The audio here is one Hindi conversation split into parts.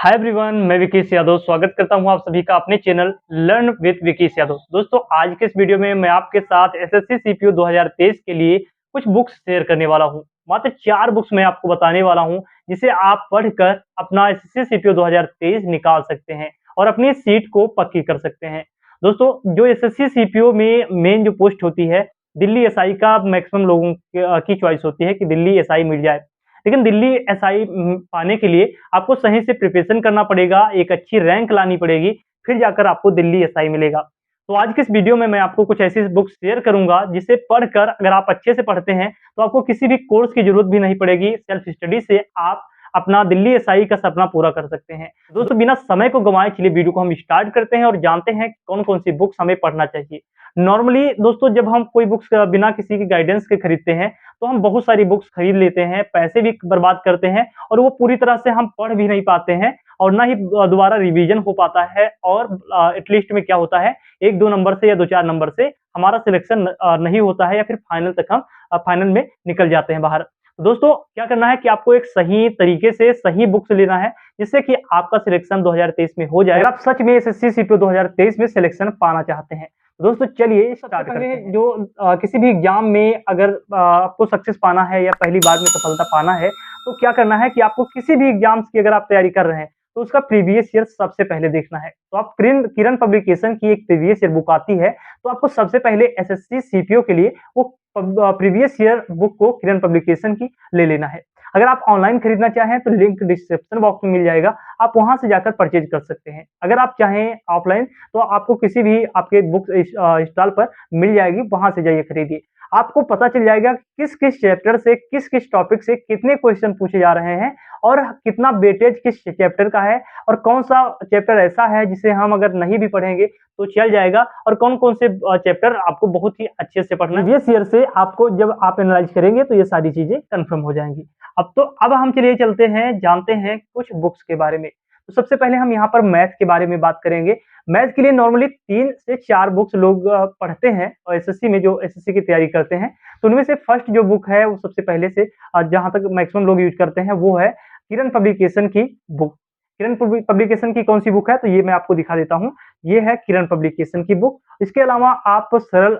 हाय एवरीवन, मैं विकेश यादव स्वागत करता हूं आप सभी का अपने channel learn with Vikesh Yadav. दोस्तों, आज के इस वीडियो में मैं आपके साथ एसएससी सीपीओ 2023 के लिए कुछ बुक्स शेयर करने वाला हूं। मात्र 4 बुक्स मैं आपको बताने वाला हूं, जिसे आप पढ़कर अपना एसएससी सीपीओ 2023 निकाल सकते हैं और अपनी सीट को पक्की कर सकते हैं। दोस्तों, जो एसएससी सीपीओ में मेन जो पोस्ट होती है, दिल्ली एसआई का मैक्सिमम लोगों की चॉइस होती है कि दिल्ली एसआई मिल जाए। लेकिन दिल्ली एसआई पाने के लिए आपको सही से प्रिपरेशन करना पड़ेगा, एक अच्छी रैंक लानी पड़ेगी, फिर जाकर आपको दिल्ली एसआई मिलेगा। तो आज के इस वीडियो में मैं आपको कुछ ऐसी बुक्स शेयर करूँगा, जिसे पढ़कर अगर आप अच्छे से पढ़ते हैं, तो आपको किसी भी कोर्स की ज़रूरत भी नहीं पड़ेगी। सेल्फ स्टडी से आप अपना दिल्ली एसआई का सपना पूरा कर सकते हैं। दोस्तों, बिना समय को गँवाए चलिए वीडियो को हम स्टार्ट करते हैं और जानते हैं कौन-कौन सी बुक्स हमें पढ़ना चाहिए। नॉर्मली दोस्तों, जब हम कोई बुक्स बिना किसी की गाइडेंस के खरीदते हैं, तो हम बहुत सारी बुक्स खरीद लेते हैं, पैसे भी बर्बाद करते हैं और वो पूरी तरह से हम पढ़ भी नहीं पाते हैं और ना ही दोबारा रिवीजन हो पाता है और एटलीस्ट में क्या होता है 1-2 नंबर से या 2-4 नंबर से हमारा सिलेक्शन नहीं होता है या फिर फाइनल तक हम फाइनल में निकल जाते हैं बाहर। तो दोस्तों, क्या करना है कि आपको एक सही तरीके से सही बुक्स लेना है, जिससे कि आपका सिलेक्शन 2023 में हो जाए। अगर आप सच में एसएससी सीपीओ 2023 में सिलेक्शन पाना चाहते हैं। दोस्तों, चलिए स्टार्ट करते हैं। जो किसी भी एग्जाम में अगर आपको सक्सेस पाना है या पहली बार में सफलता पाना है, तो क्या करना है कि आपको किसी भी एग्जाम्स की अगर आप तैयारी कर रहे हैं, तो उसका प्रीवियस ईयर सबसे पहले देखना है। तो आप किरण किरण पब्लिकेशन की एक प्रीवियस ईयर बुक आती है, तो आपको सबसे पहले एसएससी सीपीओ के लिए वो प्रीवियस ईयर बुक को किरण पब्लिकेशन की ले लेना है। अगर आप ऑनलाइन खरीदना चाहें, तो लिंक डिस्क्रिप्शन बॉक्स में मिल जाएगा, आप वहां से जाकर परचेज कर सकते हैं। अगर आप चाहें ऑफलाइन, तो आपको किसी भी आपके बुक स्टॉल पर मिल जाएगी, वहां से जाइए खरीदिए। आपको पता चल जाएगा किस-किस चैप्टर से, किस-किस टॉपिक से कितने क्वेश्चन पूछे जा रहे हैं और कितना वेटेज किस चैप्टर का है और कौन-सा चैप्टर ऐसा है जिसे हम अगर नहीं भी पढ़ेंगे तो चल जाएगा और कौन-कौन से चैप्टर आपको बहुत ही अच्छे से पढ़ना है। प्रीवियस ईयर से आपको जब आप एनालाइज़ करेंगे, तो ये सारी चीज़ें कन्फर्म हो जाएँगी। अब हम चलिए चलते हैं, जानते हैं कुछ बुक्स के बारे में। तो सबसे पहले हम यहाँ पर मैथ के बारे में बात करेंगे। मैथ के लिए नॉर्मली 3 से 4 बुक्स लोग पढ़ते हैं और एसएससी में जो एसएससी की तैयारी करते हैं, तो उनमें से फर्स्ट जो बुक है वो सबसे पहले से जहाँ तक मैक्सिमम लोग यूज़ करते हैं, वो है किरण पब्लिकेशन की बुक। किरण पब्लिकेशन की कौन-सी बुक है, तो ये मैं आपको दिखा देता हूँ। ये है किरण पब्लिकेशन की बुक। इसके अलावा आप सरल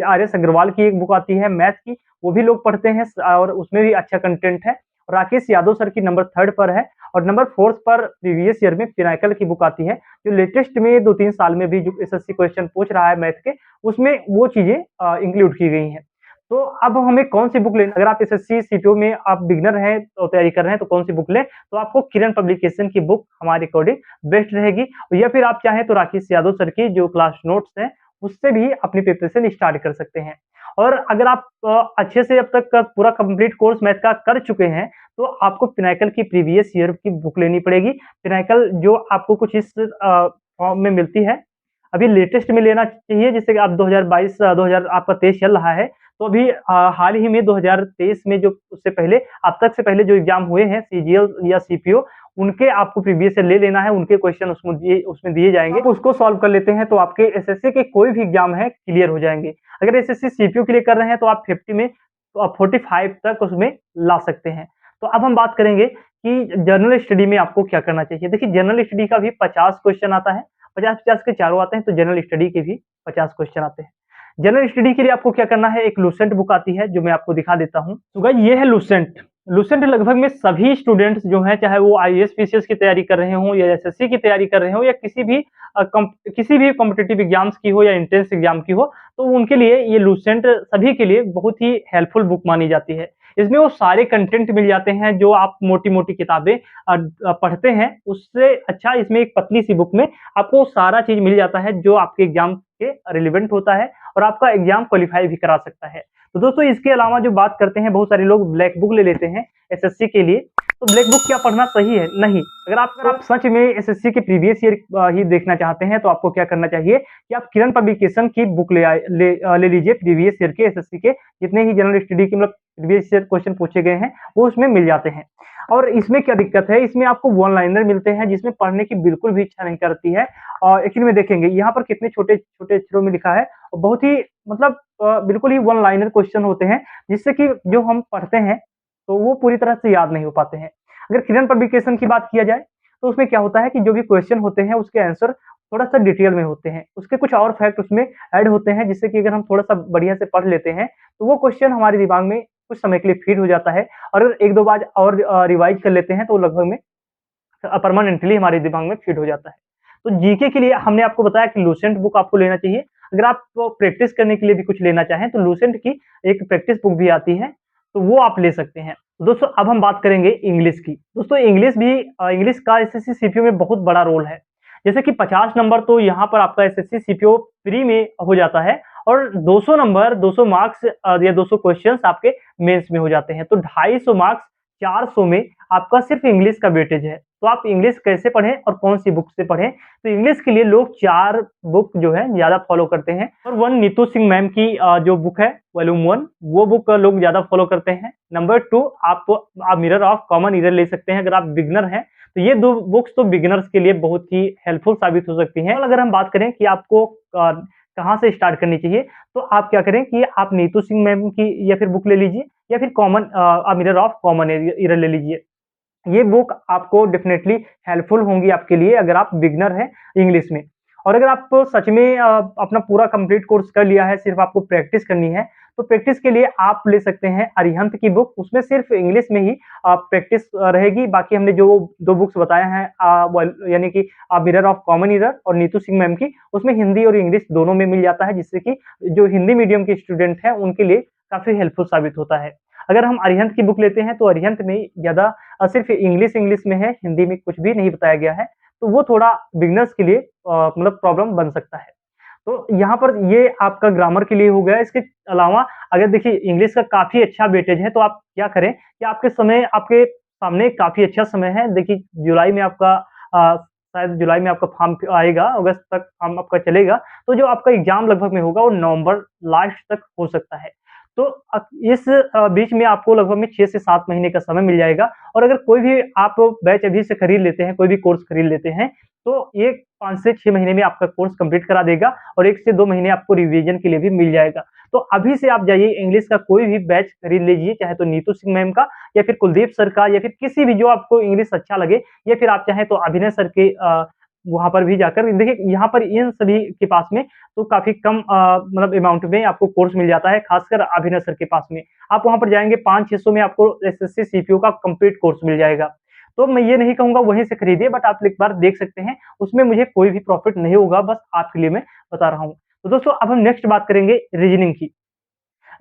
आर.एस. अग्रवाल की एक बुक आती है मैथ की, वो भी लोग पढ़ते हैं और उसमें भी अच्छा कंटेंट है। राकेश यादव सर की नंबर 3 पर है और नंबर 4th पर प्रीवियस ईयर में पिनाकल की बुक आती है, जो लेटेस्ट में 2-3 साल में भी जो एसएससी क्वेश्चन पूछ रहा है मैथ के, उसमें वो चीज़ें इंक्लूड की गई हैं। तो अब हमें कौन-सी बुक लेना, अगर आप एसएससी सीपीओ में आप बिगिनर हैं और तैयारी कर रहे हैं, तो कौन-सी बुक लें? तो आपको किरण पब्लिकेशन की बुक हमारे अकॉर्डिंग बेस्ट रहेगी या फिर आप चाहें तो राकेश यादव सर की जो क्लास नोट्स हैं, उससे भी अपनी प्रिपरेशन स्टार्ट कर सकते हैं। और अगर आप अच्छे से अब तक का पूरा कंप्लीट कोर्स मैथ का कर चुके हैं, तो आपको पिनाकल की प्रीवियस ईयर की बुक लेनी पड़ेगी। पिनाकल जो आपको कुछ इस फॉर्म में मिलती है, अभी लेटेस्ट में लेना चाहिए, जिससे कि आप 2022 2000 आपका 23 चल रहा है, तो अभी हाल ही में 2023 में जो उससे पहले अब तक से पहले जो एग्ज़ाम हुए हैं सीजीएल या सीपीओ, उनके आपको प्रीवियस ईयर ले लेना है, उनके क्वेश्चन उसमें दिए जाएँगे। आप उसको सॉल्व कर लेते हैं, तो आपके एसएससी के कोई भी एग्ज़ाम है, क्लियर हो जाएँगे। अगर एसएससी सीपीओ के लिए कर रहे हैं, तो आप 50 में 45 तक उसमें ला सकते हैं। तो अब हम बात करेंगे कि जनरल स्टडी में आपको क्या करना चाहिए। देखिए, जनरल स्टडी का भी 50 क्वेश्चन आता है, 50-50 के चारों आते हैं, तो जनरल स्टडी के भी 50 क्वेश्चन आते हैं। जनरल स्टडी के लिए आपको क्या करना है, एक लूसेंट बुक आती है, जो मैं आपको दिखा देता हूँ। तो गाइस, ये है लूसेंट। लूसेंट लगभग में सभी स्टूडेंट्स जो हैं, चाहे वो आईएएस, पीसीएस की तैयारी कर रहे हों या एसएससी की तैयारी कर रहे हों या किसी भी कॉम्पिटिटिव एग्जाम्स की हो या एंट्रेंस एग्जाम की हो, तो उनके लिए ये लूसेंट सभी के लिए बहुत ही हेल्पफुल बुक मानी जाती है। इसमें वो सारे कंटेंट मिल जाते हैं जो आप मोटी-मोटी किताबें पढ़ते हैं, उससे अच्छा इसमें एक पतली सी बुक में आपको सारा चीज़ मिल जाता है जो आपके एग्जाम के रिलेवेंट होता है और आपका एग्जाम क्वालीफाई भी करा सकता है। तो दोस्तों, इसके अलावा जो बात करते हैं, बहुत सारे लोग ब्लैक बुक ले लेते हैं एसएससी के लिए, तो ब्लैक बुक क्या पढ़ना सही है? नहीं। अगर आप सच में एसएससी के प्रीवियस ईयर ही देखना चाहते हैं, तो आपको क्या करना चाहिए कि आप किरण पब्लिकेशन की बुक ले लीजिए। प्रीवियस ईयर के एसएससी के जितने ही जनरल स्टडी के मतलब प्रीवियस ईयर क्वेश्चन पूछे गए हैं, वो उसमें मिल जाते हैं। और इसमें क्या दिक्कत है, इसमें आपको वन लाइनर मिलते हैं, जिसमें पढ़ने की बिल्कुल भी इच्छा नहीं करती है। और एक्चुअली में देखेंगे यहाँ पर कितने छोटे-छोटे अक्षरों में लिखा है और बहुत ही मतलब बिल्कुल ही वन लाइनर क्वेश्चन होते हैं, जिससे कि जो हम पढ़ते हैं, तो वो पूरी तरह से याद नहीं हो पाते हैं। अगर किरण पब्लिकेशन की बात किया जाए, तो उसमें क्या होता है कि जो भी क्वेश्चन होते हैं उसके आंसर थोड़ा-सा डिटेल में होते हैं। उसके कुछ और फैक्ट उसमें ऐड होते हैं जिससे कि अगर हम थोड़ा-सा बढ़िया से पढ़ लेते हैं, तो वो क्वेश्चन हमारे दिमाग में कुछ समय के लिए फीड हो जाता है और अगर 1-2 बार और रिवाइज़ कर लेते हैं तो लगभग में परमानेंटली हमारे दिमाग में फिट हो जाता है। तो जीके के लिए हमने आपको बताया कि लूसेंट बुक आपको लेना चाहिए। अगर आप प्रैक्टिस करने के लिए भी कुछ लेना चाहें तो लूसेंट की एक प्रैक्टिस बुक भी आती है, तो वो आप ले सकते हैं। दोस्तों अब हम बात करेंगे इंग्लिश की। दोस्तों इंग्लिश भी इंग्लिश का एसएससी सीपीओ में बहुत बड़ा रोल है। जैसे कि 50 नंबर तो यहाँ पर आपका एसएससी सीपीओ फ्री में हो जाता है और 200 नंबर 200 मार्क्स या 200 क्वेश्चन्स आपके मेंस में हो जाते हैं। तो 250 मार्क्स 400 में आपका सिर्फ इंग्लिश का वेटेज है। तो आप इंग्लिश कैसे पढ़ें और कौन-सी बुक से पढ़ें? तो इंग्लिश के लिए लोग 4 बुक जो है ज़्यादा फ़ॉलो करते हैं और 1 नीतू सिंह मैम की जो बुक है वॉल्यूम 1 वो बुक लोग ज़्यादा फ़ॉलो करते हैं। नंबर 2 आप मिरर ऑफ कॉमन एरर ले सकते हैं अगर आप बिगिनर हैं, तो ये 2 बुक्स तो बिगिनर्स के लिए बहुत ही हेल्पफुल साबित हो सकती हैं। और अगर हम बात करें कि आपको कहाँ से स्टार्ट करनी चाहिए, तो आप क्या करें कि आप नीतू सिंह मैम की या फिर बुक ले लीजिए या फिर मिरर ऑफ कॉमन एरर ले लीजिए। ये बुक आपको डेफ़िनेटली हेल्पफुल होंगी आपके लिए अगर आप बिगिनर हैं इंग्लिश में। और अगर आप सच में अपना पूरा कंप्लीट कोर्स कर लिया है, सिर्फ़ आपको प्रैक्टिस करनी है, तो प्रैक्टिस के लिए आप ले सकते हैं अरिहंत की बुक, उसमें सिर्फ़ इंग्लिश में ही प्रैक्टिस रहेगी। बाकी हमने जो 2 बुक्स बताए हैं यानी कि मिरर ऑफ कॉमन एरर और नीतू सिंह मैम की, उसमें हिंदी और इंग्लिश दोनों में मिल जाता है, जिससे कि जो हिंदी मीडियम के स्टूडेंट हैं, उनके लिए काफ़ी हेल्पफुल साबित होता है। अगर हम अरिहंत की बुक लेते हैं, तो अरिहंत में ज़्यादा सिर्फ़ इंग्लिश में है, हिंदी में कुछ भी नहीं बताया गया है, तो वो थोड़ा बिगिनर्स के लिए मतलब प्रॉब्लम बन सकता है। तो यहाँ पर ये आपका ग्रामर के लिए हो गया, इसके अलावा अगर देखिए इंग्लिश का काफ़ी अच्छा वेटेज है, तो आप क्या करें कि आपके सामने काफ़ी अच्छा समय है। देखिए जुलाई में आपका शायद जुलाई में आपका फॉर्म आएगा, अगस्त तक फॉर्म आपका चलेगा, तो जो आपका एग्ज़ाम लगभग में होगा वो नवंबर लास्ट तक हो सकता है। तो इस बीच में आपको लगभग में 6 से 7 महीने का समय मिल जाएगा और अगर कोई भी आप बैच अभी से खरीद लेते हैं, कोई भी कोर्स खरीद लेते हैं, तो ये 5 से 6 महीने में आपका कोर्स कंप्लीट करा देगा और 1 से 2 महीने आपको रिवीजन के लिए भी मिल जाएगा। तो अभी से आप जाइए इंग्लिश का कोई भी बैच खरीद लीजिए, चाहे तो नीतू सिंह मैम का या फिर कुलदीप सर का या फिर किसी भी जो आपको इंग्लिश अच्छा लगे या फिर आप चाहें तो अभिनय सर के वहाँ पर भी जाकर देखिए यहाँ पर इन सभी के पास में तो काफ़ी कम मतलब अमाउंट में आपको कोर्स मिल जाता है, खासकर अभिनय सर के पास में। आप वहाँ पर जाएँगे 500-600 में आपको एसएससी सीपीओ का कंप्लीट कोर्स मिल जाएगा। तो मैं ये नहीं कहूँगा वहीं से खरीदिए बट आप एक बार देख सकते हैं, उसमें मुझे कोई भी प्रॉफ़िट नहीं होगा, बस आपके लिए मैं बता रहा हूँ। तो दोस्तों अब हम नेक्स्ट बात करेंगे रीज़निंग की।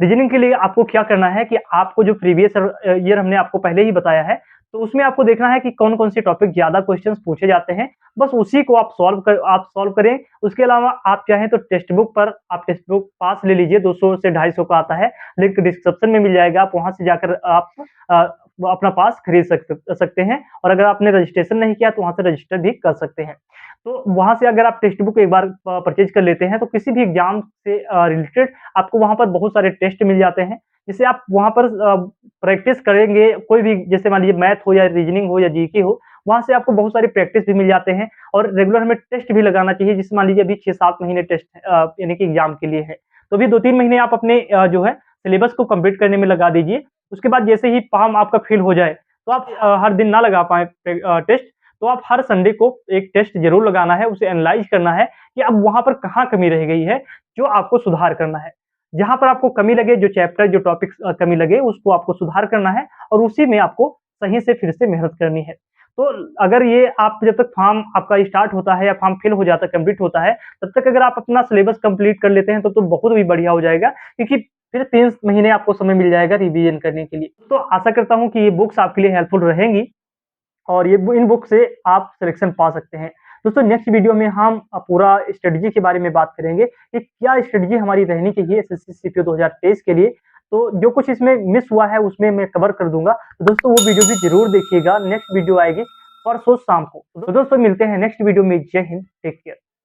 रीजनिंग के लिए आपको क्या करना है कि आपको जो प्रीवियस ईयर हमने आपको पहले ही बताया है, तो उसमें आपको देखना है कि कौन-कौन से टॉपिक ज़्यादा क्वेश्चंस पूछे जाते हैं, बस उसी को आप सॉल्व करें। उसके अलावा आप चाहें तो टेक्स्ट बुक पर आप टेक्स्ट बुक पास ले लीजिए, 200 से 250 का आता है, लिंक डिस्क्रिप्शन में मिल जाएगा, आप वहाँ से जाकर आप वो अपना पास खरीद सकते हैं और अगर आपने रजिस्ट्रेशन नहीं किया तो वहाँ से रजिस्टर भी कर सकते हैं। तो वहाँ से अगर आप टेक्स्ट बुक एक बार परचेज़ कर लेते हैं, तो किसी भी एग्ज़ाम से रिलेटेड आपको वहाँ पर बहुत सारे टेस्ट मिल जाते हैं, जिससे आप वहाँ पर प्रैक्टिस करेंगे, कोई भी जैसे मान लीजिए मैथ हो या रीज़निंग हो या जीके हो, वहाँ से आपको बहुत सारी प्रैक्टिस भी मिल जाते हैं और रेगुलर हमें टेस्ट भी लगाना चाहिए, जिससे मान लीजिए अभी 6-7 महीने टेस्ट यानी कि एग्ज़ाम के लिए है। तो अभी 2-3 महीने आप अपने जो है सिलेबस को कंप्लीट करने में लगा दीजिए। उसके बाद जैसे ही फॉर्म आपका फिल हो जाए, तो आप हर दिन ना लगा पाएँ टेस्ट, तो आप हर संडे को एक टेस्ट ज़रूर लगाना है, उसे एनालाइज़ करना है कि अब वहाँ पर कहाँ कमी रह गई है, जो आपको सुधार करना है। जहाँ पर आपको कमी लगे, जो चैप्टर, जो टॉपिक्स कमी लगे, उसको आपको सुधार करना है और उसी में आपको सही से फिर से मेहनत करनी है। तो अगर ये आप जब तक फॉर्म आपका स्टार्ट होता है या फॉर्म फिल हो जाता है, कंप्लीट होता है, तब तक अगर आप अपना सिलेबस कंप्लीट कर लेते हैं, तो बहुत भी बढ़िया हो जाएगा क्योंकि फिर 3 महीने आपको समय मिल जाएगा रिवीजन करने के लिए। तो आशा करता हूँ कि ये बुक्स आपके लिए हेल्पफुल रहेंगी और इन बुक से आप सिलेक्शन पा सकते हैं। दोस्तों नेक्स्ट वीडियो में हम पूरा स्ट्रेटजी के बारे में बात करेंगे कि क्या स्ट्रेटजी हमारी रहनी चाहिए एसएससी सीपीओ 2023 के लिए। तो जो कुछ इसमें मिस हुआ है उसमें मैं कवर कर दूँगा। तो दोस्तों वो वीडियो भी ज़रूर देखिएगा। नेक्स्ट वीडियो आएगी परसों शाम को। तो दोस्तों मिलते हैं नेक्स्ट वीडियो में। जय हिंद, टेक केयर।